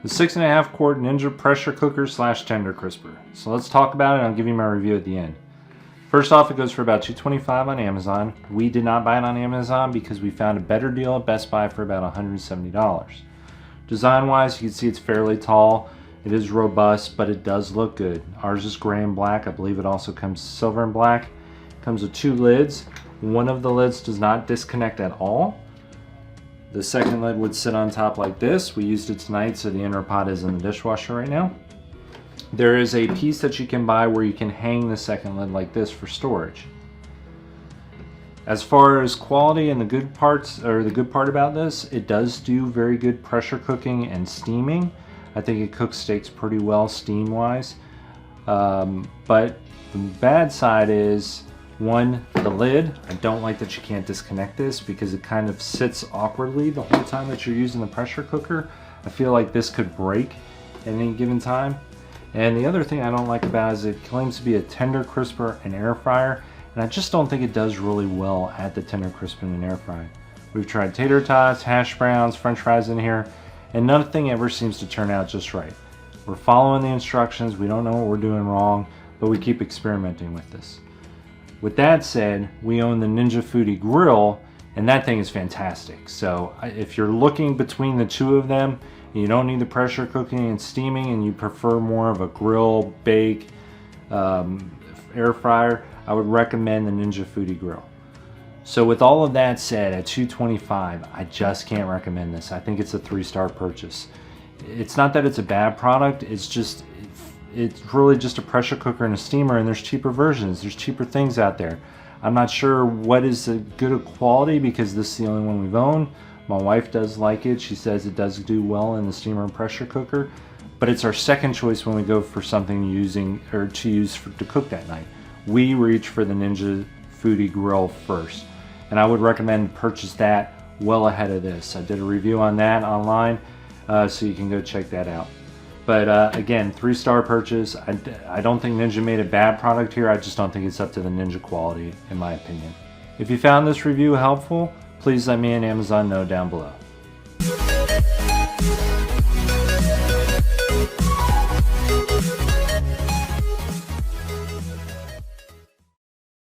The 6.5 quart Ninja pressure cooker slash TenderCrisper. So let's talk about it and I'll give you my review at the end. First off, it goes for about $225 on Amazon. We did not buy it on Amazon because we found a better deal at Best Buy for about $170. Design wise, you can see it's fairly tall. It is robust, but it does look good. Ours is gray and black. I believe it also comes silver and black. It comes with 2 lids. One of the lids does not disconnect at all. The second lid would sit on top like this. We used it tonight, so the inner pot is in the dishwasher right now. There is a piece that you can buy where you can hang the second lid like this for storage. As far as quality and the good parts, or the good part about this, it does do very good pressure cooking and steaming. I think it cooks steaks pretty well steam wise. But the bad side is, one, the lid. I don't like that you can't disconnect this because it kind of sits awkwardly the whole time that you're using the pressure cooker. I feel like this could break at any given time. And the other thing I don't like about it is it claims to be a TenderCrisper and air fryer, and I just don't think it does really well at the TenderCrisp and air fryer. We've tried tater tots, hash browns, french fries in here, and nothing ever seems to turn out just right. We're following the instructions, we don't know what we're doing wrong, but we keep experimenting with this. With that said, we own the Ninja Foodi grill, and that thing is fantastic. So if you're looking between the two of them, you don't need the pressure cooking and steaming, and you prefer more of a grill, bake, air fryer, I would recommend the Ninja Foodi grill. So with all of that said, at $225, I just can't recommend this. I think it's a 3-star purchase. It's not that it's a bad product, it's really just a pressure cooker and a steamer, and there's cheaper versions, there's cheaper things out there. I'm not sure what is the good quality because this is the only one we've owned. My wife does like it. She says it does do well in the steamer and pressure cooker, but it's our second choice when we go for something to use to cook that night. We reach for the Ninja Foodi grill first, and I would recommend purchase that well ahead of this. I did a review on that online, so you can go check that out. But again, 3-star purchase. I don't think Ninja made a bad product here. I just don't think it's up to the Ninja quality, in my opinion. If you found this review helpful, please let me and Amazon know down below.